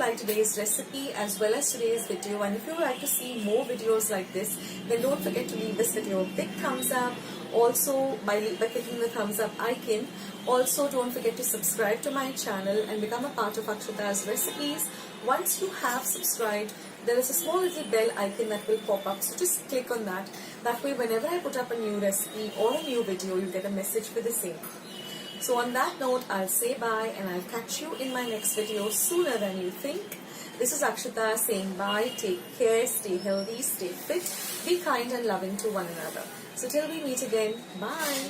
like today's recipe as well as today's video, and if you would like to see more videos like this, then don't forget to leave this video a big thumbs up. Also, by clicking the thumbs up icon. Also, don't forget to subscribe to my channel and become a part of Akshata's recipes. Once you have subscribed, there is a small little bell icon that will pop up, so just click on that. That way, whenever I put up a new recipe or a new video, you get a message for the same. So on that note, I'll say bye and I'll catch you in my next video sooner than you think. This is Akshata saying bye, take care, stay healthy, stay fit, be kind and loving to one another. So till we meet again, bye.